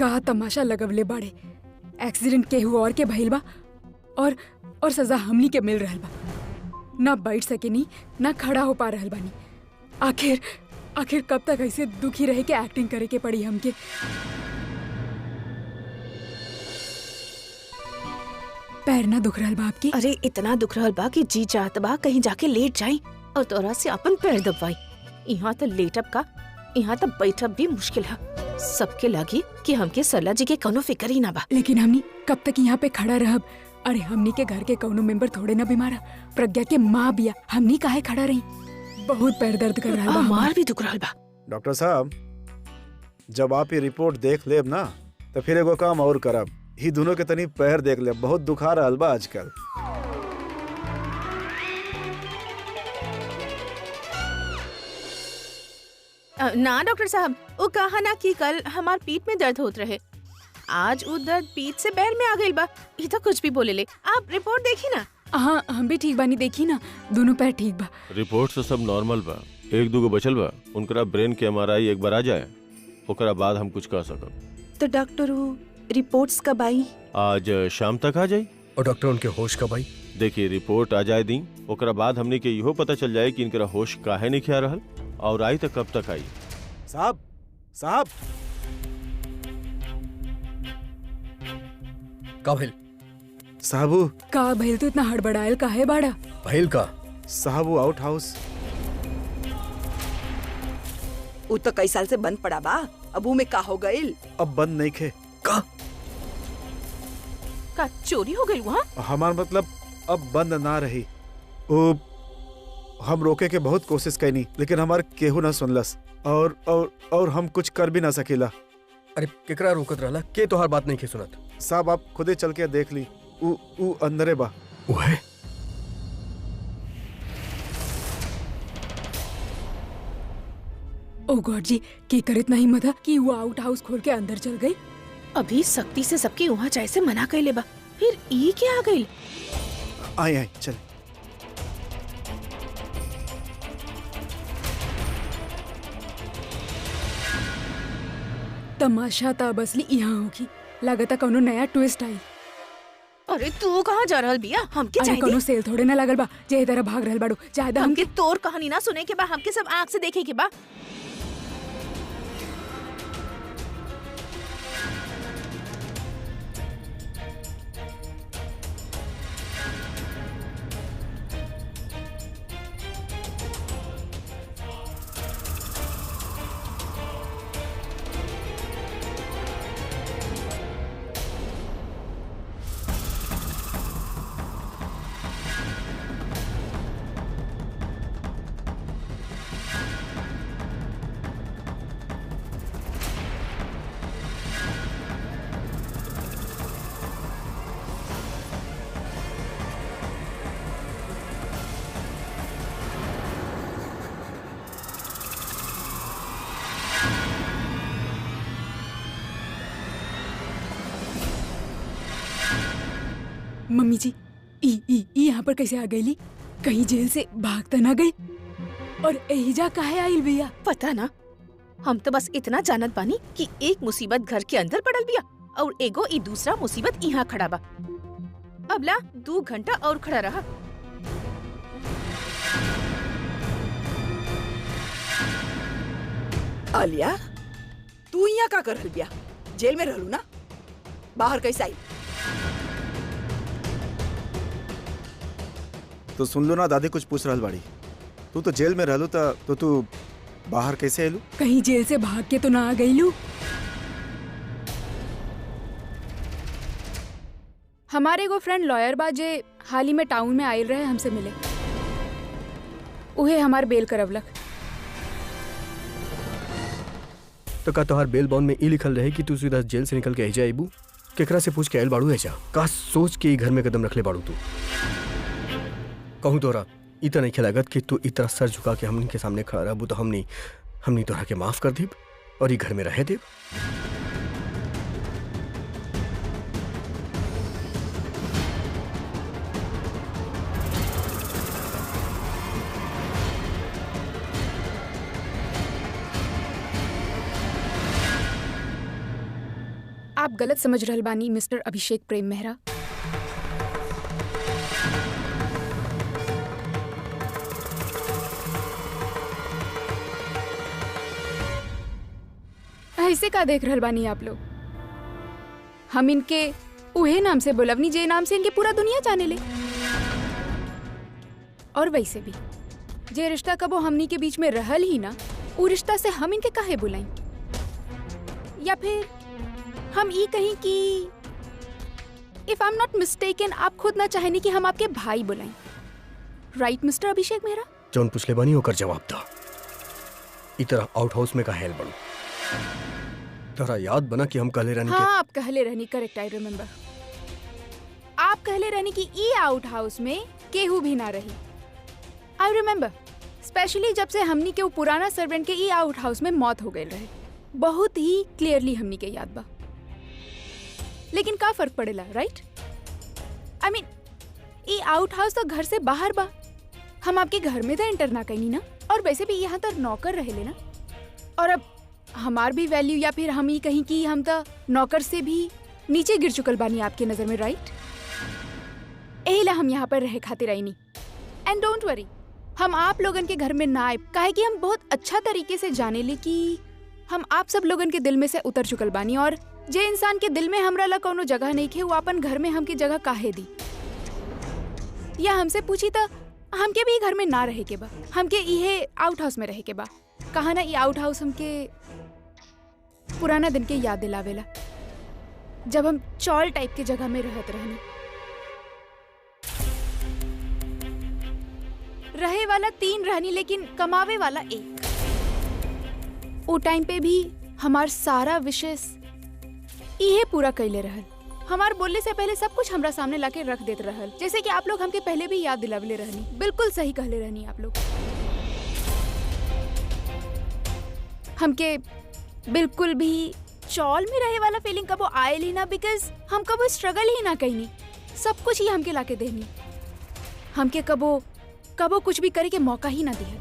का तमाशा लगवले बाड़े। एक्सीडेंट केहू और के भइल बा और सजा हमनी के मिल रहल बा। ना बैठ सकेनी ना खड़ा हो पा रहल बानी। आखिर कब तक ऐसे दुखी रहे के एक्टिंग करे के पड़ी हमके। पैर ना दुख रहल बा आपकी? अरे इतना दुख रहल बा कि जी चाहत बा कहीं जाके लेट जाई और तोरा से अपन पैर दबाई। यहाँ तो लेटब का, यहाँ तो बैठब भी मुश्किल है। सबके लगी कि हमके सरला जी के कोनो फिक्र ही ना बा। लेकिन हमनी कब तक यहाँ पे खड़ा रहब? अरे हमनी के घर के कौनो मेंबर थोड़े ना बीमार है। प्रज्ञा के माँ बिया, हमनी काहे खड़ा रही? बहुत पैर दर्द कर रहा है। मार भी दुख रहल बा। डॉक्टर साहब, जब आप ये रिपोर्ट देख लेब ना तो फिर एगो काम और करब। ही दोनों के तनी पैर देख लेब, बहुत दुखा रहल बा आजकल। ना डॉक्टर साहब, वो कहा ना कि कल हमार पीठ में दर्द होत रहे, आज वो दर्द पीठ से पैर में आ गई बा। ये तो कुछ भी बोले ले। आप रिपोर्ट देखी ना। हाँ, हम भी ठीक बानी, देखी ना दोनों पैर ठीक बा। रिपोर्ट से सब नॉर्मल बा। एक दूगो बचल बा, उनकरा ब्रेन के MRI एक बार आ जाए, ओकरा बाद हम कुछ कह सकब। तो डॉक्टर वो रिपोर्ट्स कब आई? आज शाम तक आ जाई। और डॉक्टर उनके होश कब आई? देखिए, रिपोर्ट आ जाए दी, ओकरा बाद हमने के इहो पता चल जाए कि इनकरा होश काहे नहीं खिया रहल और आई तक कब तक आई। साहब साहब का भइल? साहबू का भइल? तो इतना हड़बड़ायल काहे बाड़ा? भइल का? साहबू आउट हाउस। वो तो कई साल से बंद पड़ा बा, अब में का हो गइल? अब बंद नहीं खे। का चोरी हो गई वहाँ? हमार मतलब अब बंद ना रही। वो हम रोके के बहुत कोशिश कैनी, लेकिन हमार केहू ना सुनलस और हम कुछ कर भी ना सकेला। अरे केकरा रोकत रहला? के तोहार बात नहीं के सुनत? साहब आप खुदे चल के देख ली, ऊ अंदरे बा। वो है? ओ गॉड जी, की करत नहीं मधा कि वो आउट हाउस खोल के अंदर चल गई। अभी सख्ती से सबके वहाँ जाए से मना कर ले बा, फिर ई क्या आ गई? आए चल। तमाशा तब असली यहाँ होगी। लागता कौनो नया ट्विस्ट आई। अरे तू कहाँ जा रहल बिया? हमके अरे चाहिए कौनो सेल थोड़े ना लगल बा जे तरह भाग रहल बाड़ू। ज्यादा हमके तोर कहानी ना सुने के बा, हमके सब आँख से देखे के बा। मम्मी जी, ई यहाँ पर कैसे आ गई? कहीं जेल से भाग तो ना गई? और एहिजा काहे आइल बिया? पता ना, हम तो बस इतना जानत बानी कि एक मुसीबत घर के अंदर पड़ल बिया और एगो ई दूसरा मुसीबत यहाँ खड़ा बा। अब ला 2 घंटा और खड़ा रहा। आलिया, तू यहाँ का कर रहल बिया? जेल में रहलू ना, बाहर कैसे आई? तो सुन लो ना, दादी कुछ पूछ रहल बाड़ी। तू तो जेल में रहलू तो तू बाहर कैसे आलू? कहीं जेल से भाग के तो ना आ गईलू? हमारे एगो फ्रेंड लॉयर बा जे हाल ही में टाउन में आयल रहे हमसे मिले। उहे हमार बेल करवलक। तो का तोहार बेल बॉन्ड में ई लिखल रहे कि तू सीधा जेल से निकल के एजा आइबू? केकरा से पूछ के आयल बाड़ू एजा? का सोच के ई घर में कदम रखले बाड़ू तू? कहूँ तोरा इतना नहीं लागत कि तू इतना सर झुका के हमनी के सामने खड़ा रहबू तो हमनी तोरा के माफ कर देब और ई घर में रह देब। आप गलत समझ रहल बानी मिस्टर अभिषेक प्रेम मेहरा। ऐसे का देख रहल बानी आप लोग? हम इनके उहे नाम से बोलवनी जे नाम से इनके पूरा दुनिया जाने ले। और वैसे भी जे रिश्ता कबो हमनी के बीच में रहल ही ना, उ रिश्ता से हम इनके काहे बुलाई? या फिर हम ई कहीं कि if I am not mistaken आप खुद ना चाहेनी कि हम आपके भाई बुलाएं, राइट मिस्टर अभिषेक मेहरा? जौन पुछले बानी होकर जवाब दा। ई तरह आउट हाउस में का हेल बड़ू तोरा याद बना कि हम कहले रहनी हाँ, आप कहले रहनी, करेक्ट, आई रिमेम्बर। आप कहले रहनी कि ई आउट हाउस में केहू भी ना रही। आई रिमेम्बर, स्पेशली जब से हमनी के वो पुराना सर्वेंट के ई आउट हाउस में मौत हो गई रहे, बहुत ही क्लियरली हमनी के याद बा। लेकिन का फर्क पड़ेला, राइट? आई मीन ई आउट हाउस तो घर से बाहर बा, हम आपके घर में तो एंटर ना कहीं ना, और वैसे भी यहाँ तक नौकर रहे लेना। और अब हमार भी वैल्यू या फिर हम ही कहीं कि हम तो नौकर से भी नीचे गिर चुकल बानी आपके नजर में, राइट? एहिला हम यहाँ पर रहे खातिर आई नहीं। एंड डोंट वरी, हम आप लोगन के घर में ना आए, काहे कि हम बहुत अच्छा तरीके से जाने ले कि हम आप सब लोगन के दिल में से उतर चुकल बानी, और जे इंसान के दिल में हमरा ला कोनो जगह नहीं खे, वो अपन घर में हमके जगह काहे दी? या हमसे पूछी तो हमके भी घर में ना रहे के बा, हमके इहे आउट हाउस में रहे के बा। कहा ना ये आउट हाउस हमके पुराना दिन के याद दिलावेला, जब हम चौल टाइप के जगह में रहत रहनी। रहे वाला 3 रहनी, लेकिन कमावे वाला 1। वो टाइम पे भी हमार सारा विशेष इहे पूरा कैले रहल। हमार बोलने से पहले सब कुछ हमरा सामने लाके रख देत रहल, जैसे कि आप लोग हमके पहले भी याद दिलावले रहनी। बिल्कुल सही कहले रहनी आप लोग। हमके बिल्कुल भी चौल में रहे वाला फीलिंग कबो आयल ही ना, बिकॉज हम कबो स्ट्रगल ही ना कहीं, सब कुछ ही हमके लाके देनी। हमके कबो कुछ भी करे के मौका ही ना दिया।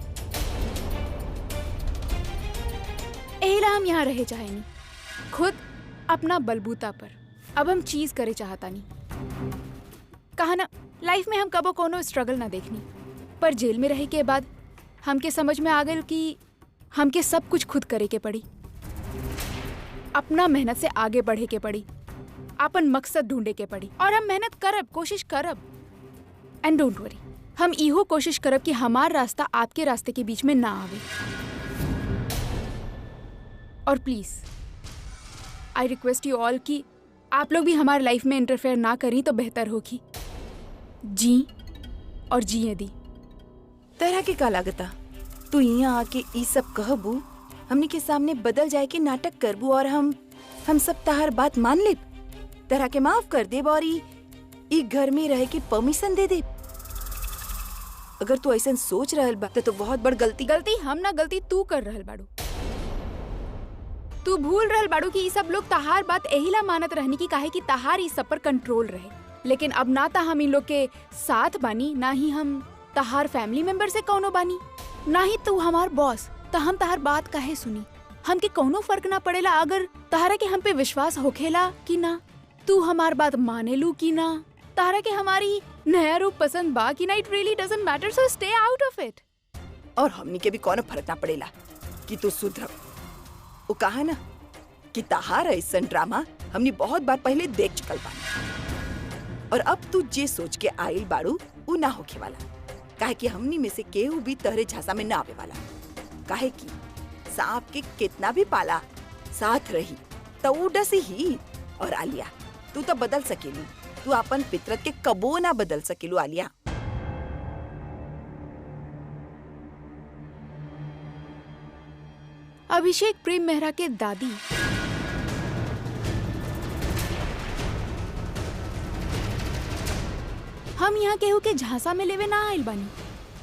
एहिला हम यहाँ रहे चाहे नहीं, खुद अपना बलबूता पर। अब हम चीज करे चाहता नहीं। कहा ना, लाइफ में हम कबो कोनो स्ट्रगल ना देखनी, पर जेल में रहे के बाद हमके समझ में आ गई कि हमके सब कुछ खुद करे के पड़ी, अपना मेहनत से आगे बढ़े के पड़ी, अपन मकसद ढूंढे के पड़ी। और हम मेहनत करब, कोशिश करब। एंड डोंट वरी, हम इहो कोशिश करब कि हमार रास्ता आपके रास्ते के बीच में ना आवे। और please I request you all कि आप लोग भी हमारे लाइफ में इंटरफेयर ना करी तो बेहतर होगी। जी और जिए दी। तरह के का लागता तू यहाँ आके ई सब कहबू, हमनी के सामने बदल जाए के नाटक करबू, और हम सब तहार बात मान ले, तरह के माफ कर देब और ई घर में रहे के परमिशन दे दे। अगर तू ऐसा सोच रहल बा तो बहुत बड़ गलती हम ना, गलती तू कर रहल बाड़ू। तू भूल रहल बाड़ू कि ई सब लोग तहार बात एहिला मानत रहनी की काहे कि तहार ई सब पर कंट्रोल रहे। लेकिन अब ना ता हम इन लोग के साथ बानी, ना ही हम तहार फैमिली मेंबर से कौनो बानी, ना ही तू हमार बॉस, तो हम तहार बात काहे सुनी? हमके कौनो फर्क ना पड़ेला अगर तहारा के हम पे विश्वास होखेला कि ना, तू हमार बात माने लू कि ना, तहारा के हमारी नया रूप पसंद बा कि ना। It really doesn't matter, so stay out of it. और हमनी के भी कौनो फर्क ना पड़ेला कि तू सुधर। वो कहा ना कि तहार ऐसा ड्रामा हमनी बहुत बार पहले देख चुकल बानी, और अब तू जे सोच के आइल बाड़ू उ ना होखे वाला, काहे कि हमनी में से केहू भी तहरे झांसा में ना आवे वाला। काहे कि सांप के कितना भी पाला साथ रही तो उ डसी ही। और आलिया, तू तो बदल सकेली, तू अपन फितरत के कबो ना बदल सकेलू आलिया। अभिषेक प्रेम मेहरा के दादी हम यहाँ केहू के झांसा में लेवे ना आइल बानी,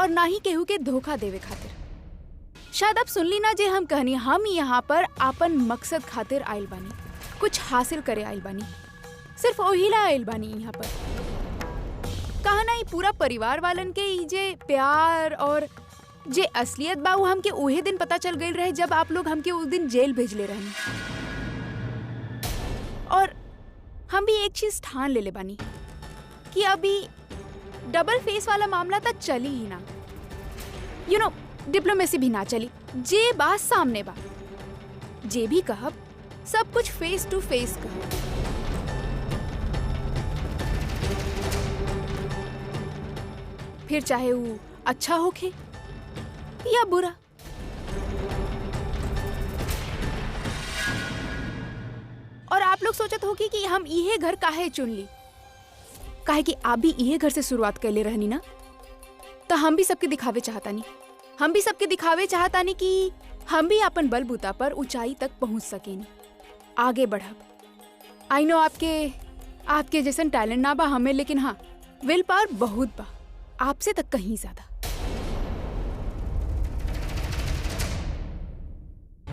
और ना ही केहू के धोखा देवे खातिर। शायद आप सुन ली ना जे हम कहनी, हम यहाँ पर अपन मकसद खातिर आइल बानी, कुछ हासिल करे आइल बानी, सिर्फ ओहिला आइल बानी यहाँ पर। कहा ना, पूरा परिवार वालन के ई जे प्यार और जे असलियत बा वो हमके उहे दिन पता चल गई रहे जब आप लोग हमके उस दिन जेल भेजले रहनी। और हम भी एक चीज ठान ले बानी कि अभी डबल फेस वाला मामला तक चली ही ना, डिप्लोमेसी भी ना चली। जे बात सामने बा, जे भी कहब सब कुछ फेस टू फेस कहब। फिर चाहे वो अच्छा होखे या बुरा। और आप लोग सोचत होगी कि हम इहे घर काहे चुन ली, काहे कि आप भी इहे घर से शुरुआत कर ले रहनी ना, तो हम भी सबके दिखावे चाहतानी, हम भी सबके दिखावे चाहतानी कि हम भी अपन बलबूता पर ऊंचाई तक पहुंच सकेनी, आगे बढ़ब। आई नो आपके जैसन टैलेंट ना बा हमें, लेकिन हाँ विल पावर बहुत बा, आपसे तक कहीं ज्यादा।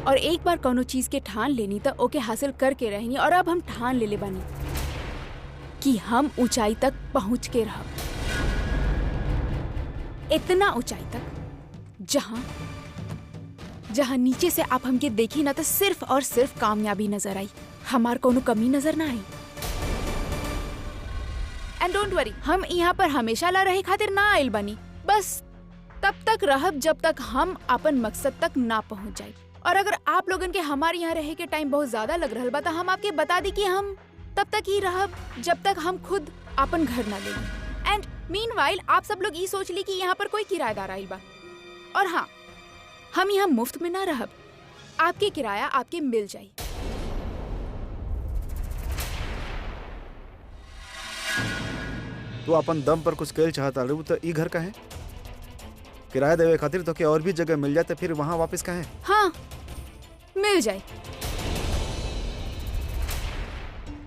और एक बार कोनो चीज के ठान लेनी तो ओके हासिल करके रहनी, और अब हम ठान ले बानी कि हम ऊंचाई तक पहुंच के रहब, इतना ऊंचाई तक जहां नीचे से आप हमके देखी ना तो सिर्फ और सिर्फ कामयाबी नजर आई, हमार कोनो कमी नजर ना आई। एंड डोंट वरी, हम यहाँ पर हमेशा ला रहे खातिर ना आइल बनी, बस तब तक रहब जब तक हम अपन मकसद तक ना पहुँच जाए। और अगर आप लोगन के हमारे यहाँ रहे के टाइम बहुत ज्यादा लग रहा बा, तो हम आपके बता दी कि हम तब तक ही रहब जब तक हम खुद अपन घर ना ले। एंड मीनवाइल आप सब लोग ये सोच ली कि यहाँ पर कोई किराएदार आइल बा, और हाँ हम यहाँ मुफ्त में ना रहब, आपके किराया आपके मिल जाये। तू अपन दम पर कुछ कहल चाहता रू तो ई घर का है? किराया देवे खातिर तो क्या और भी जगह मिल जाए तो फिर वहाँ वापस कहाँ है? हाँ मिल जाए।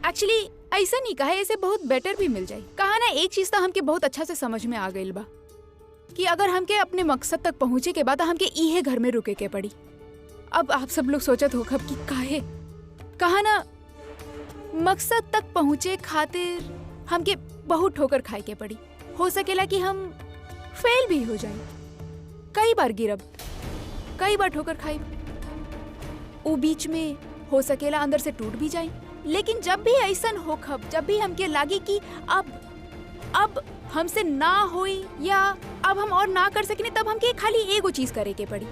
एक्चुअली ऐसा नहीं कहा, ऐसे बहुत बेटर भी मिल जाए। कहा ना, एक चीज तो हमके बहुत अच्छा से समझ में आ गई बा कि अगर हमके अपने मकसद तक पहुंचे के बाद हमके इहे घर में रुके के पड़ी। अब आप सब लोग सोचत हो कब कि काहे, कहा ना मकसद तक पहुंचे खातिर हमके बहुत ठोकर खाए के पड़ी। हो सकेला कि हम फेल भी हो जाए, कई बार गिरब, कई बार ठोकर खाई, वो बीच में हो सकेला अंदर से टूट भी जाए। लेकिन जब भी ऐसा हो खब, जब भी हमके लागे कि अब हमसे ना होई या अब हम और ना कर सकें, तब हमके खाली एगो चीज करे के पड़ी,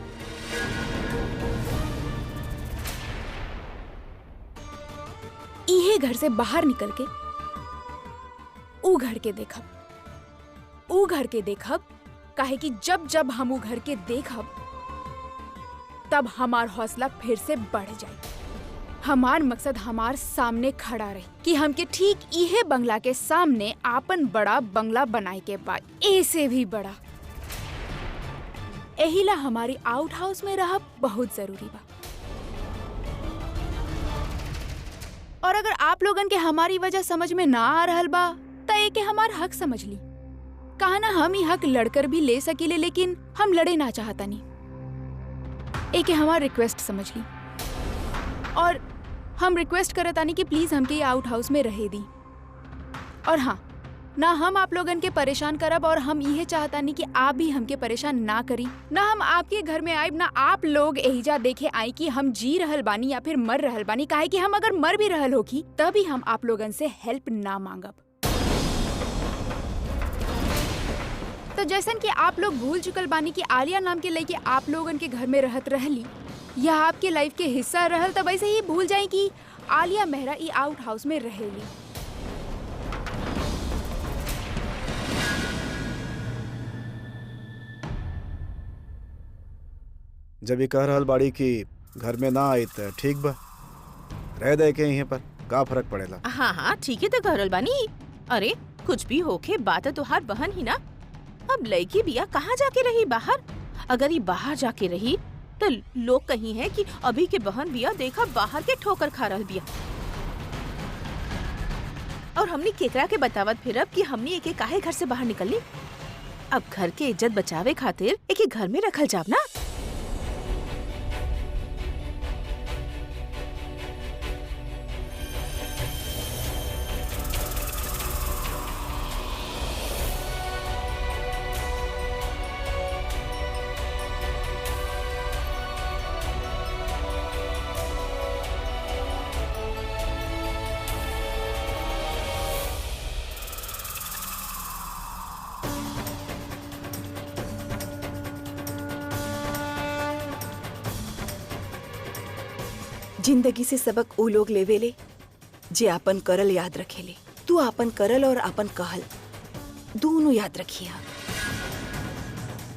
इहे घर से बाहर निकल के ऊ घर के देखब, काहे कि जब हम ऊ घर के देखब तब हमार हौसला फिर से बढ़ जाए। हमार मकसद हमार सामने खड़ा रहे कि हमके ठीक इहे बंगला के सामने आपन बड़ा बंगला बनाए के बाद, ऐसे भी बड़ा। एहिला हमारी आउट हाउस में रहब बहुत जरूरी बा। और अगर आप लोगन के हमारी वजह समझ में ना आ रहल बा तो एके हमार हक समझ ली। कहा ना, हम ही हक लड़कर भी ले सकीले, लेकिन हम लड़े ना चाहता नहीं। एके हमार रिक्वेस्ट समझ ली, और हम रिक्वेस्ट करतानी कि प्लीज हमके आउट हाउस में रहे दी। और हाँ, ना हम आप लोगन के परेशान करब, और हम यह चाहतानी कि आप भी हमके परेशान ना करी। ना हम आपके घर में आइब, ना आप लोग एहिजा देखे आई कि हम जी रहल बानी या फिर मर रहल बानी। काहे कि हम अगर मर भी रहल होगी तभी हम आप लोगन से हेल्प ना मांगब। तो जैसन कि आप लोग भूल चुकल बानी कि आलिया नाम के लड़की आप लोगन के घर में रहत रहली या आपके लाइफ के हिस्सा रहल, तब वैसे ही भूल जाए कि आलिया मेहरा ई आउट हाउस में रहेली। जब ये कह रहल बाड़ी कि घर में ना आई तो ठीक बा, रह दे के यहीं पर का फर्क पड़ेला। हाँ ठीक है तो कह रहल बानी। अरे कुछ भी होके बात है तुहार बहन ही ना। अब लड़की बिया कहाँ जाके रही? बाहर। अगर ये बाहर जाके रही तो लोग कहीं है कि अभी के बहन बिया देखा बाहर के ठोकर खा रहल बिया, और हमने केकरा के बतावत फिर अब कि हमने एके काहे घर से बाहर निकलनी। अब घर के इज्जत बचावे खातिर एके घर में रखल जाब ना। जिंदगी से सबक ऊ लोग लेवेले जे आपन करल याद रखेले। तू आपन करल और आपन कहल दोनों याद रखिया।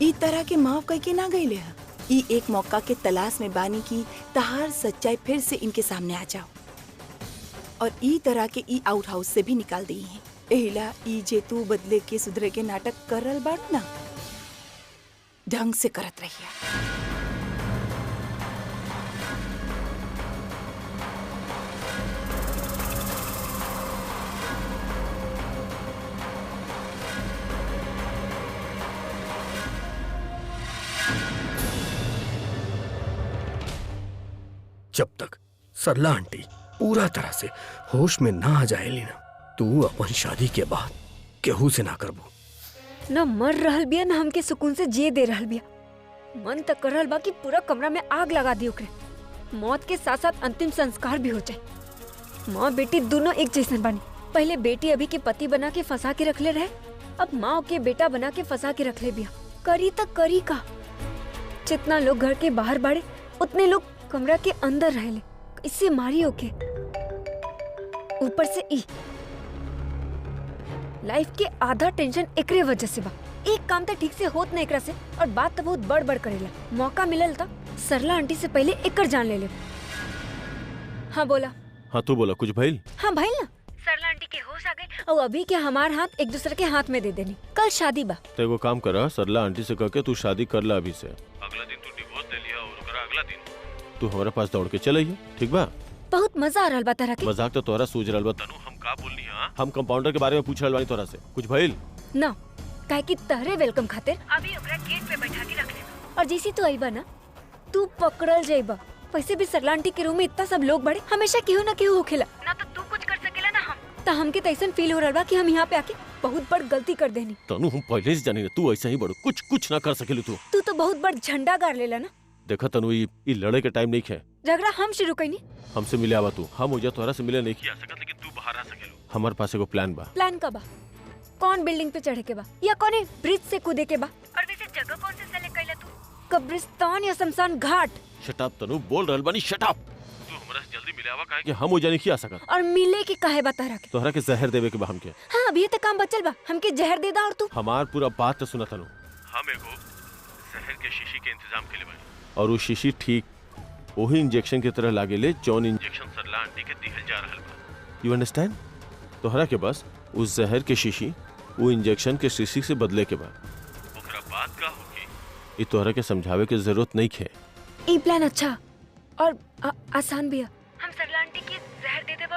ई तरह के माफ कह के ना गईले है। ई एक मौका के तलाश में बानी की तहार सच्चाई फिर से इनके सामने आ जाओ और ई तरह के ई आउट हाउस से भी निकाल दी है। एहिला ई जे तू बदले के सुधरे के नाटक करल बाड़ू ना, ढंग से करत रहिया। जब तक सरला आंटी पूरा तरह से होश में ना आ जाए लीना, तू अपन शादी के बाद केहू से ना करबू। न मर रहल बिया न हमके सुकून से जिए दे रहल बिया। मन तक कर रहल बा कि पूरा कमरा में आग लगा दी ओकरे। मौत के साथ साथ अंतिम संस्कार भी हो जाए। माँ बेटी दोनों एक जैसन बानी। पहले बेटी अभी के पति बना के फंसा के रखले रहे, अब माँ के बेटा बना के फंसा के रखले बिया। करी तक करी का। जितना लोग घर के बाहर बाड़े उतने लोग कमरा के अंदर रहले। इससे मारी ओके। ऊपर से ई लाइफ के आधा टेंशन एकरे वजह से बा। एक काम तो ठीक से होत ना एकरा से, और बात तो बहुत बड़ बड़ करेला। मौका मिलल था सरला आंटी से पहले एकर जान ले ले। हाँ बोला। हाँ तू बोला, कुछ भइल? हाँ भाई ना, सरला आंटी के होश आ गए और अभी के हमार हाथ एक दूसरे के हाथ में दे देनी। कल शादी बा। तो एगो काम करा, सरला आंटी से कह के तू शादी कर ला अभी से। अगला दिन तू डिवोर्स ले लिया और ओकरा अगला दिन तू हमारे पास दौड़ के चल आइए, ठीक बा? बहुत मजा आ रहल बा तारा के। मजाक तो तोरा सूझ रहल बा तनु। हम का बोलनी है? हम कंपाउंडर के बारे में पूछ रहल बानी तोरा से। कुछ भइल ना? काहे कि तहरे वेलकम खातिर अभी ओकरा गेट पे बैठा के रख ले, और जैसी तू आईबा ना तू पकड़ल जाइबा। वैसे भी सरला आंटी के रूम में इतना सब लोग बड़े, हमेशा केहू ना केहू होखेला। ना तो तू कुछ कर सकेला ना हम। तो हमके तैसन फील हो रहल बा कि हम यहाँ पे आके बहुत बड़ गलती कर देनी। तनु हम पहले से जानी तू ऐसा ही बड़ो, कुछ ना कर सकेलू तू। तू तो बहुत बड़ झंडा गाड़ लेला ना। देखा तनु, ये लड़े के टाइम नहीं है। झगड़ा हम शुरू कईनी। हमसे मिले आवा तू। हम ओजा तोरा से मिले नहीं किया सकत, लेकिन तू बाहर आ सकेलू। हमारे पास एगो प्लान बा। प्लान का बा? कौन बिल्डिंग पे चढ़े के बा या कौन ब्रिज से कूदे के बा? और वैसे जगह कौन से सेलेक्ट कइला तू? कब्रिस्तान या शमशान घाट? शट अप तनु, बोल रहल बानी शट अप। तू हमरा से जल्दी मिले आवा, काहे कि हम ओजा नहीं किया सकत। और मिले के काहे बा तारा के? तोहरा के जहर देवे के बा हमके। हाँ अभी तक काम बचल बा, हमके जहर दे दा। और तू हमार पूरा बात तो सुना तनु। हम एगो जहर के शीशी के इंतजाम के लिए बानी, और वो शीशी ठीक वही इंजेक्शन की तरह लागेले जौन इंजेक्शन सरला आंटी के दिहल जा रहल बा। You understand? तोहरा के बस उस जहर के शीशी वो इंजेक्शन के शीशी से बदले के बाद ओकरा बात का होगी, ये तोहरा के समझावे के जरूरत नहीं है। ये प्लान अच्छा और आसान भी है। हम सरला आंटी की जहर दे देब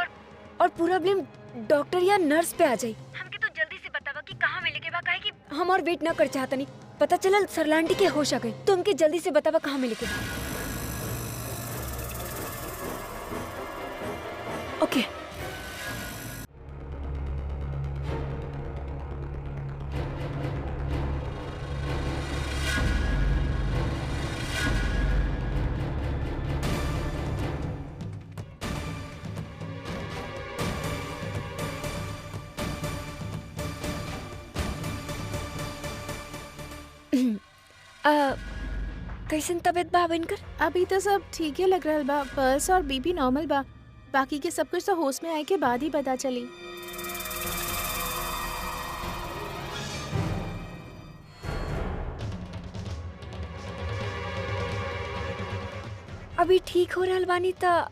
और पूरा ब्लेम डॉक्टर या नर्स पे आ जाई। हमके तो जल्दी से बतावा कि कहाँ मिले के बा, काहे कि हम और वेट ना कर चाहता नहीं। पता चलल सरला आंटी के होश आ गई, तो हमके जल्दी से बतावा कहाँ मिले के बा। ओके कैसन तबीयत बा इनकर? अभी तो सब ठीक है लग रहा बा। पल्स और बीपी नॉर्मल बा। बाकी के सब कुछ तो होश में आए के बाद ही पता चली। अभी ठीक हो रहल बानी त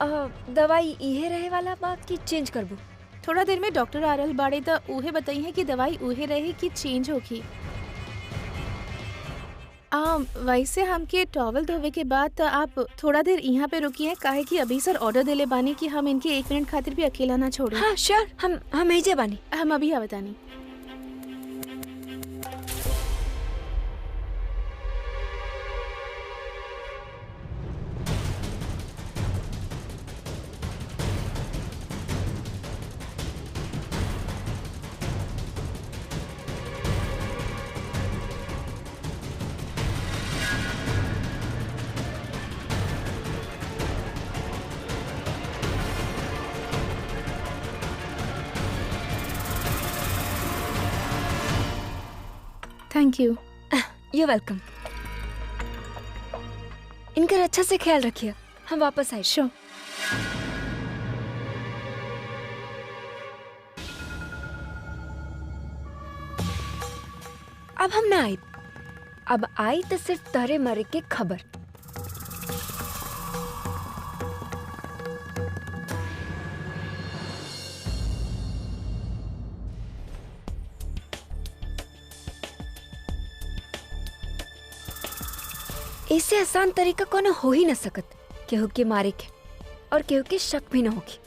दवाई इहे रहे वाला बा कि चेंज करबू? थोड़ा देर में डॉक्टर आ रहल बाड़े त उहे बताई है कि दवाई उहे रहे कि चेंज होगी। वैसे हमके टॉवल धोवे के बाद तो आप थोड़ा देर यहाँ पे रुकिए, काहे कि अभी सर ऑर्डर देले बानी कि हम इनके 1 मिनट खातिर भी अकेला ना छोड़े। हाँ श्योर, हम एजे बानी। हम अभी आवतानी। Thank you. You welcome. इनका अच्छा से ख्याल रखिए, हम वापस आए। श्योर। अब हम ना आई, अब आई तो सिर्फ तहरे मरे के खबर। इससे आसान तरीका कोनो हो ही न सकत केहू के मारे के, और केहू के शक भी न होगी।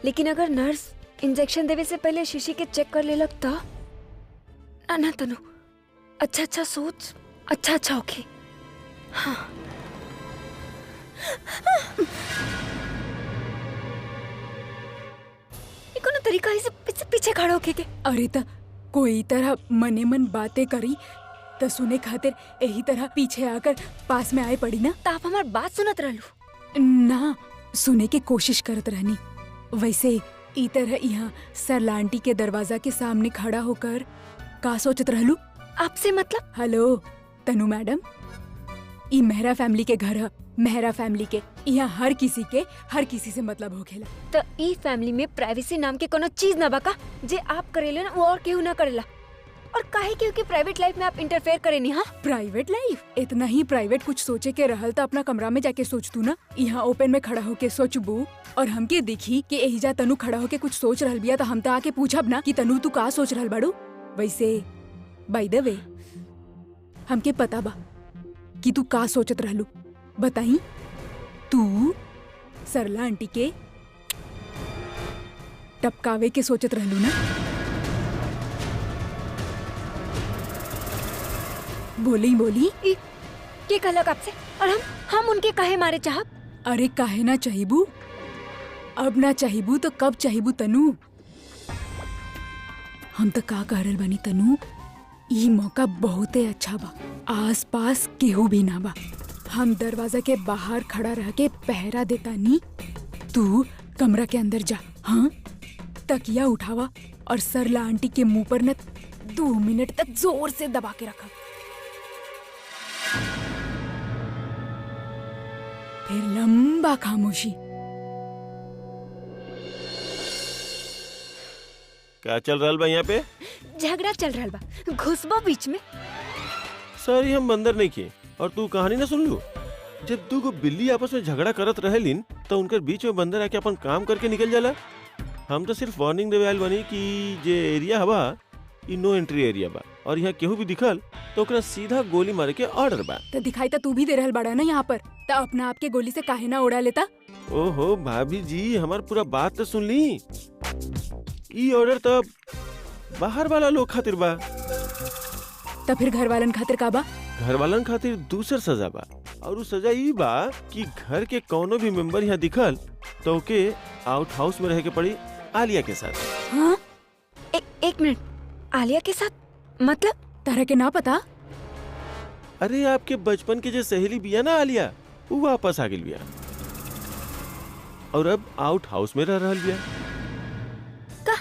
लेकिन अगर नर्स इंजेक्शन देवे से पहले शीशी के चेक कर लेलक तो ना तनु अच्छा सोच, अच्छा ओके। हाँ। ये कोनो तरीका है से पीछे खड़ा होके के? अरे त कोई तरह मने मन बातें करी तो सुने खातिर यही तरह पीछे आकर पास में आए पड़ी ना। तो आप हमार बात सुनत रहलू ना, सुने की कोशिश करत रहनी। वैसे ई तरह यहाँ सरला आंटी के दरवाजा के सामने खड़ा होकर का सोचत रहलू? आपसे मतलब? हेलो तनु मैडम, ई मेहरा फैमिली के घर है, मेहरा फैमिली के। यहाँ हर किसी से मतलब होखेला। तो ई फैमिली में प्राइवेसी नाम के कोनो चीज ना बका जे आप करेले ना वो और केहू ना करेला। और काहे केहू की प्राइवेट लाइफ में आप इंटरफेयर करेनी? हाँ, प्राइवेट लाइफ? इतना ही प्राइवेट कुछ सोचे के रहल तो अपना कमरा में जाके सोच तू ना। यहाँ ओपन में खड़ा होके सोचबू और हमके दिखी कि एहिजा तनु खड़ा होके कुछ सोच रहल बिया तो हम तो आके पूछब ना कि तनु तू का सोच रहल बाड़ू। वैसे बाय द वे हमके पता बा कि तू का सोचत रहलू। बताई, तू सरला आंटी के टपकावे के सोचत रहलू ना? बोली के कहलक आपसे? और हम उनके काहे मारे चाहब? अरे काहे ना चाहिबू? अब ना चाहिबू तो कब चाहिबू तनु? हम तो का कह रहल बानी तनु, ई मौका बहुते अच्छा बा। आस पास केहू भी ना बा। हम दरवाजा के बाहर खड़ा रह के पहरा देता नी, तू कमरा के अंदर जा। हाँ, तकिया उठावा और सरला आंटी के मुंह पर न 2 मिनट तक जोर से दबा के रखा। फिर लंबा खामोशी। क्या चल रहा बा यहाँ पे? झगड़ा चल रहा बा, घुसबो बीच में। सर हम बंदर नहीं किए और तू कहानी ना सुन लू। जब 2 बिल्ली आपस में झगड़ा करत रहेलिन तो उनकर बीच में बंदर आके अपन काम करके निकल जाला। हम तो सिर्फ वार्निंग देवे आइल बानी कि जे एरिया हवा ई नो एंट्री एरिया बा और यहाँ केहू भी दिखल तो ओकरा सीधा गोली मारे के ऑर्डर बा। तो दिखाई तो तू भी दे रहल बाड़ा ना यहाँ पर, तो अपना आप के गोली से काहे ना उड़ा लेता? ओहो भाभी जी, हमार पूरा बात तो सुन ली। ई ऑर्डर तो बाहर वाला लोग खातिर बा। तो फिर घर वालन खातिर का बा? घर वालन खातिर दूसर सजा बा, और उस सजा ई बा कि घर के कोनो भी मेंबर यहाँ दिखल तो ओके आउट हाउस में रह के पड़ी आलिया के साथ। हाँ? एक मिनट, आलिया के साथ मतलब? तरह के ना पता? अरे आपके बचपन के जो सहेली बिया ना आलिया, वो वापस आ गई बिया और अब आउट हाउस में रह रहल बिया। का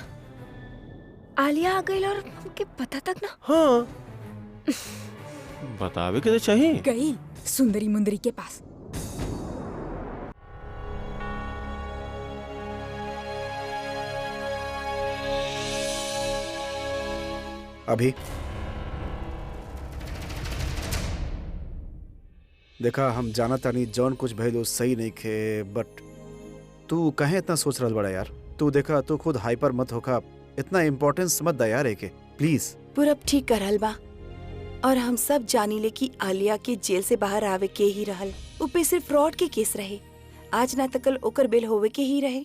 आलिया आ गई और हमके पता तक ना? हाँ बतावे के तो चाहिए। गई सुंदरी मुंदरी के पास। अभी देखा, हम जाना तानी जौन कुछ भइल सही नहीं खे, बट तू कहे इतना सोच रहा बड़ा यार। तू देखा, तू खुद हाइपर मत होखा, इतना इम्पोर्टेंस मत दा यार एके प्लीज। पूरब ठीक करल बा और हम सब जानी ले कि आलिया के जेल से बाहर आवे के ही रहल। ऊपर सिर्फ फ्रॉड के केस रहे, आज ना तकल ओकर बेल होवे के ही रहे।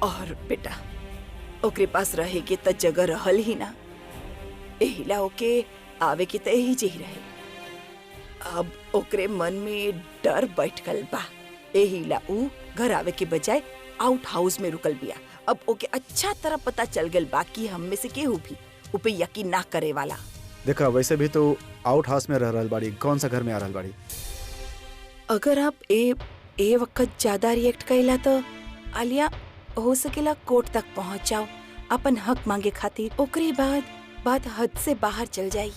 और बेटा ओकरे पास रहे के त जगह रहल ही ना, एहिला ओके आवे के त यही जेही रहे। अब ओकरे मन में डर बैठ गल बा, एहिला ऊ घर आवे के बजाय आउट हाउस में रुकल बिया। अब ओके अच्छा तरह पता चल गल बा कि हम में से केहू भी ऊपर यकीन ना करे वाला। देखा, वैसे भी तो आउट हाउस में रह रहल बाड़ी, कौन सा घर में आ रहल बाड़ी? अगर आप ए वक्त ज्यादा रिएक्ट कइला तो आलिया हो सकेला कोर्ट तक पहुंच जाओ अपन हक मांगे खातिर। ओकरे बाद बात हद से बाहर चल जाई।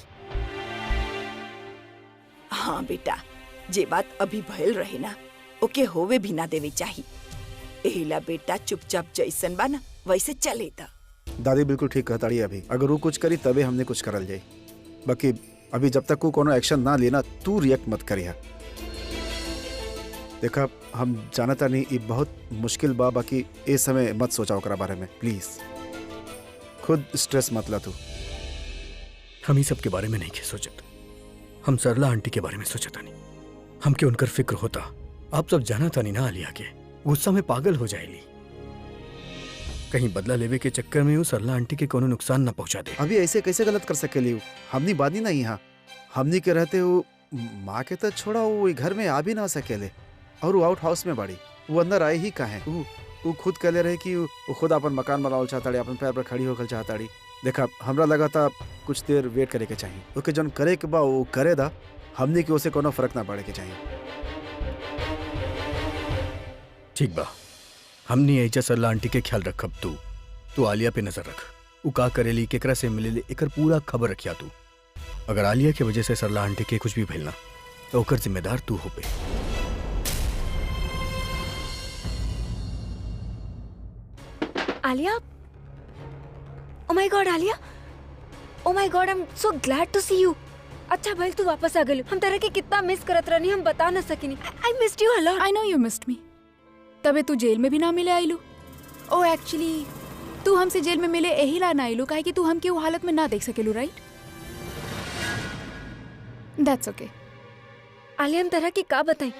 हाँ बेटा, जे बात अभी भयल रहे ना ओके होवे भी ना देवे चाहिए। एहिला बेटा चुपचाप जैसन बा ना वैसे चले था। दादी बिल्कुल ठीक कहताड़ी। अभी अगर वो कुछ करी तबे हमने कुछ करल जाई। बाकी अभी जब तक वो कोनो एक्शन ना लेना तू रिएक्ट मत करिया। देखा हम जानता नहीं ये बहुत मुश्किल बा, बाकी ए समय मत सोचा ओकरा बारे में प्लीज। खुद स्ट्रेस मत ला तू। हम ही सब के बारे में नहीं के सोचत, हम सरला आंटी के बारे में सोचता नहीं। हमके उनकर फिक्र होता। आप सब जाना था नहीं ना आलिया के गुस्सा में पागल हो जाएली। कहीं बदला लेवे के चक्कर में वो सरला आंटी के कोनो नुकसान ना पहुंचा दे। अभी ऐसे कैसे गलत कर सकेली? हमनी बानी ना यहाँ, हमनी के रहते हो माँ के तो छोड़ा वो घर में आ भी ना सकेले। और वो आउट हाउस में बाड़ी, वो अंदर आए ही कहाँ है? वो खुद कहले रहे कि वो खुद अपन मकान बनावल चाहताड़ी, अपन पैर पर खड़ी होकर चाहताड़ी। देखा हमरा लगा था कुछ देर वेट करे के चाहिए। ओके जन करे के बा वो करे दा, हमनी के उसे कोनो फर्क ना पड़े के चाहिए। ठीक बा, हमनी ऐजा सरला आंटी के ख्याल रखब। तू आलिया पे नजर रख। उ का करेली, केकरा से मिलेली, एकर पूरा खबर रखिया तू। अगर आलिया के वजह से सरला आंटी के कुछ भी भइलना तो ओकर जिम्मेदार तू हो पे। Alia, oh my God Alia, oh my God, I am so glad to see you. अच्छा भाई तू वापस आ गई। हम तेरे के कितना मिस करत रहनी, हम बता ना सकिनी। I missed you a lot. I know you missed मी। तबे तू जेल में भी ना मिले आइलू। ओ एक्चुअली तू हमसे जेल में मिले यही ला ना आइलू काहे कि तू हमके वो हालत में ना देख सकेलू, राइट? दैट्स ओके। आलिया हम तरह की का बताई,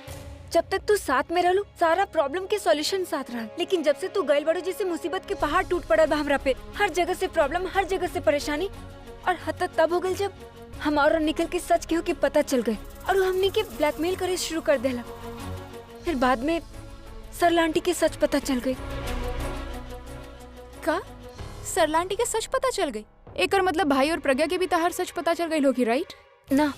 जब तक तू साथ में रहलू सारा प्रॉब्लम के सॉल्यूशन साथ रहा, लेकिन जब से तू गइल बड़ो जैसे मुसीबत के पहाड़ टूट पड़ा बा हमरा पे। हर जगह से प्रॉब्लम, हर जगह से परेशानी। और हद तब हो गई जब हम और निकल के सच केहू के पता चल गए और वो हमने के ब्लैकमेल करे शुरू कर देला। फिर बाद में सरला आंटी के सच पता चल गई। का सरला आंटी के सच पता चल गई? एकर मतलब भाई और प्रज्ञा के भी तहार सच पता चल गई होगी, राइट? ना,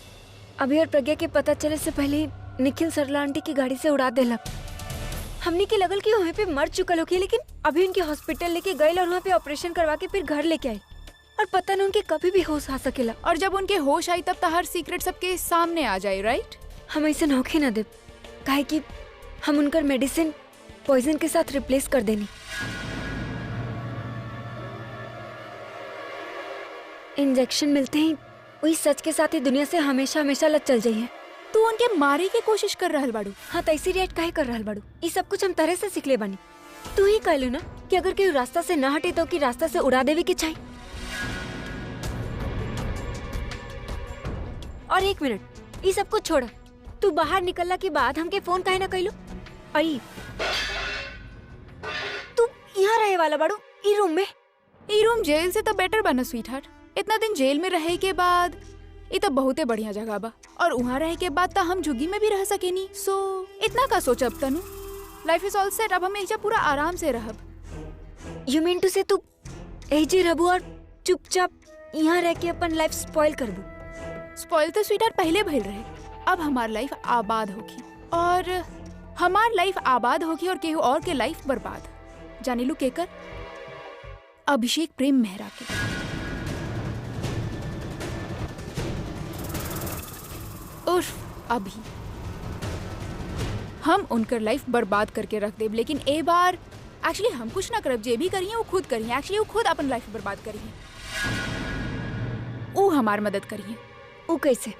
अभी और प्रज्ञा के पता चले से पहले निखिल सरला आंटी की गाड़ी से उड़ा देला। हमने के लगल कि वहीं पे मर चुकल होगी, लेकिन अभी उनके हॉस्पिटल लेके गए और वहाँ पे ऑपरेशन करवा के फिर घर लेके आए। और पता नहीं उनके कभी भी होश आ सकेला। और जब उनके होश आई तब तहार सीक्रेट सबके सामने आ जाए, राइट? हम ऐसे नौखे ना दे, काहे कि हम उनकर मेडिसिन पॉइजन के साथ रिप्लेस कर देनी। इंजेक्शन मिलते ही वही सच के साथ ही दुनिया से हमेशा हमेशा लग चल जाइए। तू उनके मारे की कोशिश कर रहल बाड़ू? हाँ, तैसी रिएक्ट काहे कर रहल बाड़ू? ये सब कुछ हम तरह से सीख ले बानी। तू ही कहलू ना कि अगर कोई रास्ता से ना हटे तो कि रास्ता से उड़ा देवे की चाहिए। और एक मिनट, ये सब कुछ छोड़, तू बाहर निकलला के बाद हमके फोन काहे ना कहलू? आई तू यहाँ रहे वाला बाड़ू ई रूम में? ई रूम जेल से तो बेटर बना स्वीट हार्ट। इतना दिन जेल में रहे के बाद ये तो बहुते बढ़िया जगह बा, और वहाँ रहे के बाद तो हम झुग्गी में भी रह सकेनी। सो इतना का सोच अब तनु, लाइफ इज ऑल सेट। अब हम एजा पूरा आराम से रहब। यू मीन टू से तू एजे रहबू और चुपचाप यहाँ रह के अपन लाइफ स्पॉइल करबू? स्पॉइल तो स्वीट हार्ट पहले भइल रहे, अब हमार लाइफ आबाद होगी। और हमार लाइफ आबाद होगी और केहू और के लाइफ बर्बाद। जाने लू केकर? अभिषेक प्रेम मेहरा के। उर्फ अभी हम उनकर लाइफ बर्बाद करके रख देब, लेकिन ए बार एक्चुअली हम कुछ ना करब। जे भी करिए वो खुद करिए। एक्चुअली वो खुद अपन लाइफ बर्बाद करिए, वो हमार मदद करिए। वो कैसे?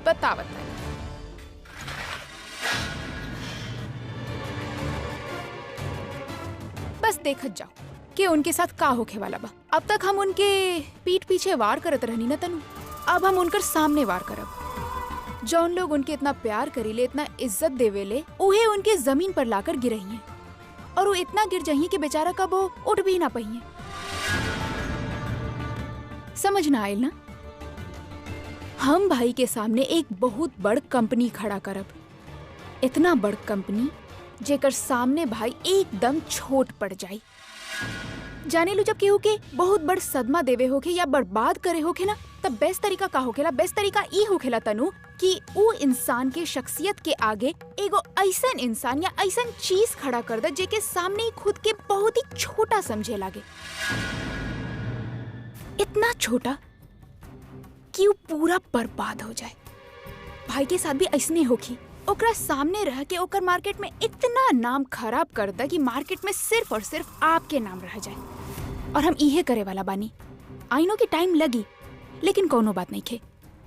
बता बस देखत जाओ कि उनके साथ का होखे वाला बा। अब तक हम उनके पीठ पीछे वार करत रहनी ना तनु, अब हम उनकर सामने वार करब। जौन लोग उनके इतना प्यार करीले, इतना इज्जत देवेले, उहे उनके जमीन पर लाकर गिरइए और वो इतना गिर जाइए कि बेचारा कब वो उठ भी ना पाइए। समझ ना आयल ना? हम भाई के सामने एक बहुत बड़ कंपनी खड़ा करब, इतना बड़ कंपनी जेकर सामने भाई एकदम छोट पड़ जाई। जाने लो जब केहू के बहुत बड़ सदमा देवे होके या बर्बाद करे होके ना, तब बेस्ट तरीका का होखेला? बेस्ट तरीका ई होखेला तनु कि वो इंसान के शख्सियत के आगे एगो ऐसन इंसान या ऐसन चीज खड़ा कर दे जेके सामने ही खुद के बहुत ही छोटा समझे लागे। इतना छोटा कि वो पूरा बर्बाद हो जाए। भाई के साथ भी ऐसने होखी। ओकरा सामने रह के ओकर मार्केट में इतना नाम खराब कर दा कि मार्केट में सिर्फ और सिर्फ आपके नाम रह जाए। और हम इहे करे वाला बानी। आई नो कि टाइम लगी, लेकिन कोनो बात नहीं खे,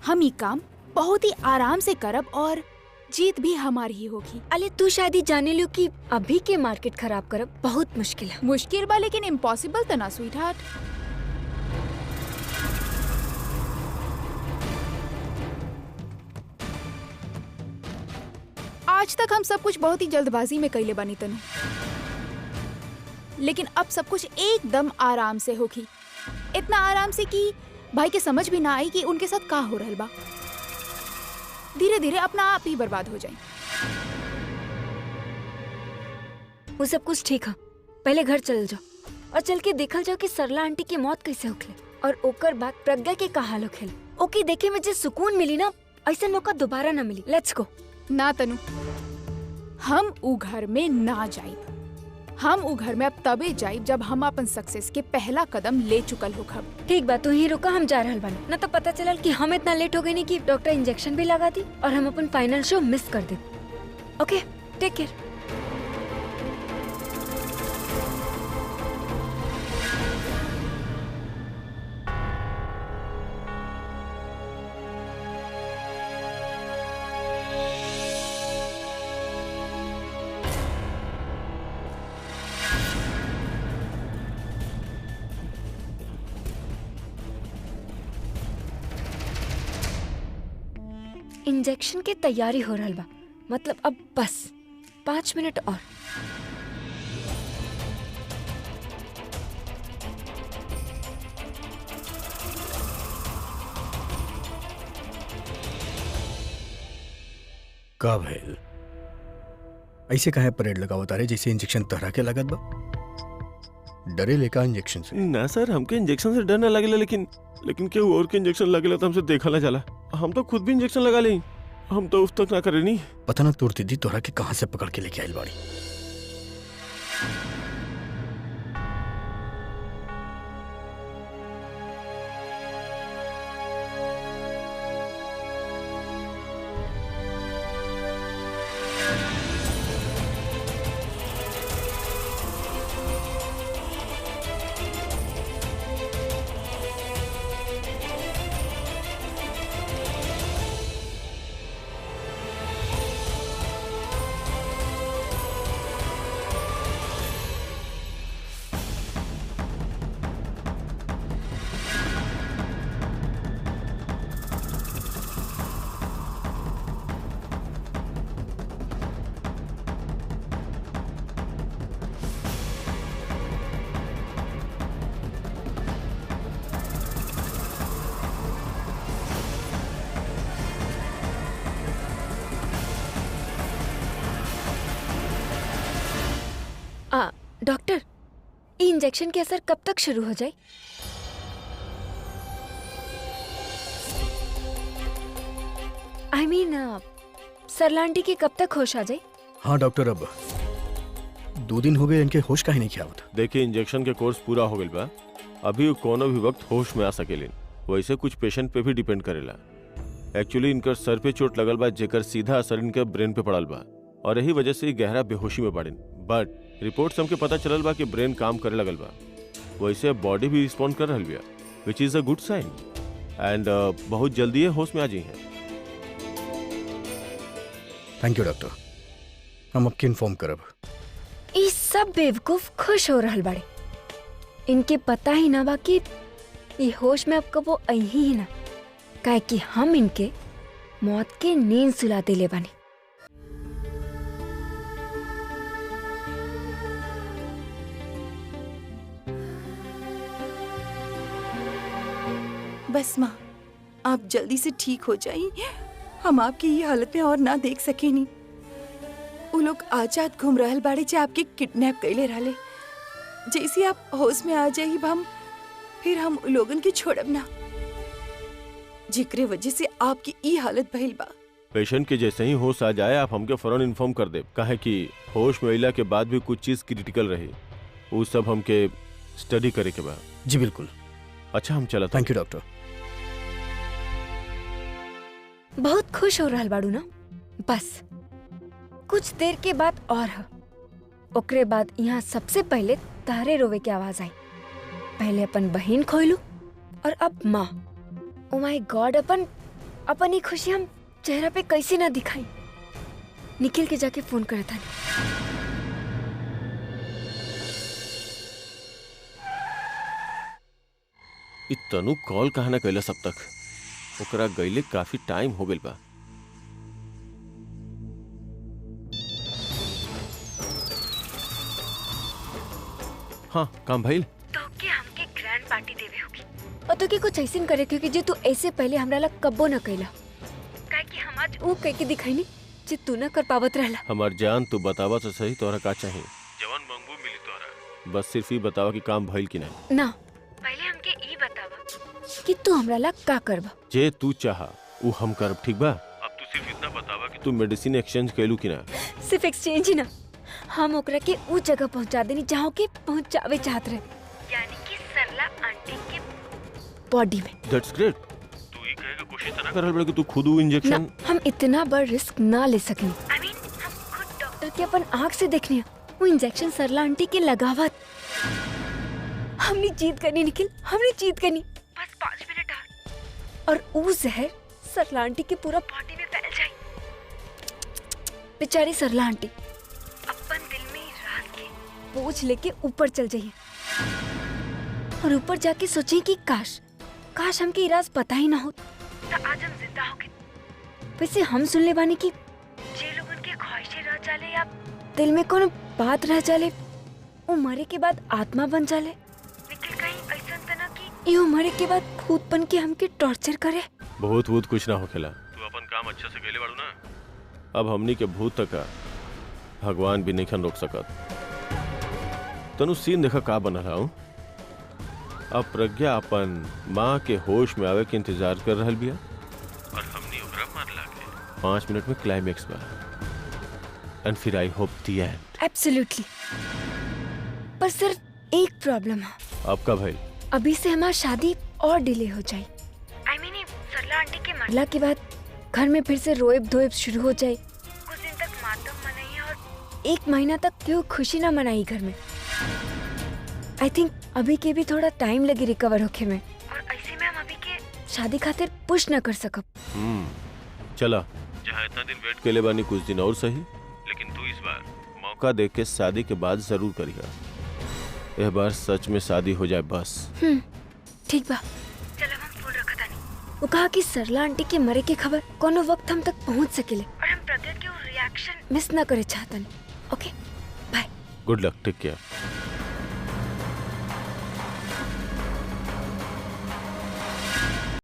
हम ये काम बहुत ही आराम से करब और जीत भी हमारी ही होगी। अले तू शायद ही जाने लो कि अभी के मार्केट खराब करब बहुत मुश्किल है। मुश्किल बा लेकिन इम्पॉसिबल तो ना स्वीट हार्ट। आज तक हम सब कुछ बहुत ही जल्दबाजी में कैले बानी तनु, लेकिन अब सब कुछ एकदम आराम से होगी। इतना आराम से कि भाई के समझ भी ना आई कि उनके साथ का हो रहल बा। धीरे धीरे अपना आप ही बर्बाद हो जाए। वो सब कुछ ठीक है, पहले घर चल जाओ और चल के देखल जाओ कि सरला आंटी की मौत कैसे होखले और ओकर बाद प्रज्ञा के का हाल होखेले। ओके देखे में जे सुकून मिली ना, ऐसा मौका दोबारा ना मिली। Let's go. ना तनु, हम उ घर में ना जाइब। हम उ घर में अब तबे जाइब जब हम अपन सक्सेस के पहला कदम ले चुकल होखब। ठीक बात, तू ही रुका, हम जा रहल बानी। ना तो पता चलल कि हम इतना लेट हो गए नहीं कि डॉक्टर इंजेक्शन भी लगा दी और हम अपन फाइनल शो मिस कर दे। ओके, टेक केयर। इंजेक्शन की तैयारी हो रहल बा, मतलब अब बस 5 मिनट और। का भइल? ऐसे काहे परेड लगावत तारे जैसे इंजेक्शन तहरा के लगत बा? डरे लेका इंजेक्शन से? ना सर, हमके इंजेक्शन से डर ना लगेला, लेकिन केहू और के इंजेक्शन लगेला तो हमसे देखा ना जाला। हम तो खुद भी इंजेक्शन लगा ले, हम तो उस तक ना करे नहीं। पता ना तोर दीदी तोहरा के कहां से पकड़ के लेके आइल बाड़ी। डॉक्टर, ये इंजेक्शन के असर कब तक शुरू हो जाए? I mean, सरला आंटी के कब तक होश आ जाए? हाँ डॉक्टर, अब 2 दिन हो गए इनके होश काहे नहीं किया होता। देखिए, इंजेक्शन के कोर्स पूरा हो गइल बा, अभी कोनो भी वक्त होश में आ सकेलिन। वैसे कुछ पेशेंट पे भी डिपेंड करेला। एक्चुअली इनकर सर पे चोट लगल बा, जेकर सीधा असर इनके ब्रेन पे पड़ल बा और यही वजह से गहरा बेहोशी में बाड़िन। बट रिपोर्ट्स हमके पता चलल बा कि ब्रेन काम करे लगल बा, वैसे बॉडी भी रिस्पॉन्ड कर रहल बिया, which is a good sign. And बहुत जल्दी ये होश में आ जाइए। थैंक यू डॉक्टर, हम आपके इन्फॉर्म करब। ये सब बेवकूफ खुश हो रहल बाड़े, इनके पता ही ना बा कि ये होश में अब कबो आई ही ना, काहे कि हम इनके मौत के नींद सुला देले बानी। बस माँ, आप जल्दी से ठीक हो जाइए। हम आपकी ये हालत में और ना देख सके नहीं। वो लोग आजाद घूम रहल बाड़े जे आपके किडनैप कैले रहले। जैसे आप होश में आ जाइए फिर हम लोगन के छोड़ब ना, जिक्रे वजह से आपकी ई हालत भइल बा। पेशेंट के जैसे ही होश आ जाए आप हमके फौरन इन्फॉर्म कर दे, काहे कि होश में अइला के बाद भी कुछ चीज क्रिटिकल रही, वो सब हमके स्टडी करे के बा। जी बिल्कुल। अच्छा, हम चलत। Thank you doctor. बहुत खुश हो रहल बाड़ू ना? बस कुछ देर के बाद और ह ओकरे बाद यहाँ सबसे पहले तारे रोवे की आवाज आई। पहले अपन बहन खोलू और अब माँ। ओ माय गॉड, अपन ही खुशी हम चेहरा पे कैसे ना दिखाई। निखिल के जाके फोन करे था। तनु कॉल कहा ना कैला सब तक, ओकरा गईले काफी टाइम हो गइल बा। हाँ काम भइल। तो के हमके ग्रैंड पार्टी देवे होगी और तो के कुछ ऐसे करे क्योंकि जे तू ऐसे पहले हमरा ला कब्बो न कैला। काहे कि हम आज ऊ कह के दिखाई नहीं जे तू न कर पावत रहला। हमार जान तू बतावा तो सही, तोरा का चाहिए? जवान मंगू मिली तोरा, बस सिर्फ ही बतावा कि काम भइल कि नहीं। ना, पहले हमके ई बतावा कि तू हमरा ला का करबा। जे तू चाहा ऊ हम करब, ठीक बा? अब तू सिर्फ इतना बतावा कि तू मेडिसिन एक्सचेंज कैलू कि ना। सिर्फ एक्सचेंज ही ना, हम ओकरा के ऊ जगह पहुंचा देनी जहाँ के पहुंचावे चाहत रहे, यानी कि सरला आंटी के बॉडी में। That's great. तू ये कहे का कोशिश ना करल बड़े कि तू खुद ऊ इंजेक्शन। ना, हम इतना बड़ रिस्क ना ले सकें। I mean, हम खुद डॉक्टर के अपन आँख से देखने वो इंजेक्शन सरला आंटी के लगावत। हमने जीत करनी निखिल, हमने जीत करनी। बस 5 मिनट और ऊ जहर सरला आंटी की पूरा बॉडी में फैल जाए। बेचारी सरला आंटी अपन दिल में राज के बोझ लेके ऊपर चल जाइए और ऊपर जाके सोचे कि काश हमके ये राज पता ही ना हो तो आज हम जिंदा हो गए। वैसे हम सुन ले बानी कि जे लोगन के ख्वाहिशें रह जाले या दिल में कोनो बात रह जाले वो मरे के बाद आत्मा बन जाले। लेकिन कहीं ऐसा त ना कि ये मरे के बाद भूत बन के हमके टॉर्चर करे। बहुत कुछ ना होखेला। तू अपन काम अच्छा से कैले बाड़ू ना। अब हमनी के भूत तक भगवान भी नहीं रोक सकत। तनु सीन देखा का बना रहा हूँ। अब प्रज्ञा अपन माँ के होश में आवे के इंतजार कर रहल बिया और हमनी ओकरा मार लागे। 5 मिनट में क्लाइमेक्स बा एंड फिर I hope the end. Absolutely. पर सिर्फ एक प्रॉब्लम है। आपका भाई अभी से हमारी शादी और डिले हो जाए। I mean, सरला आंटी के मरला के बाद घर में फिर से रोएब धोएब शुरू हो जाए। कुछ दिन तक मातम मनाई और 1 महीना तक क्यों खुशी ना मनाई घर में। आई थिंक अभी के भी थोड़ा टाइम लगी रिकवर होके में और ऐसे में हम अभी के शादी खातिर पुश न कर सकब। चला, जहाँ इतना दिन वेट केले बानी कुछ दिन और सही, लेकिन तू इस बार मौका देख के शादी के बाद जरूर करिएगा। यह बार सच में शादी हो जाए बस। ठीक बा, चलो हम फोन रखा था नहीं। वो कहा कि सरला आंटी के मरे के खबर कोनो वक्त हम तक पहुँच सकेले और हम प्रज्ञा के रिएक्शन मिस न करे चाहता नहीं। Okay bye. Good luck, take care.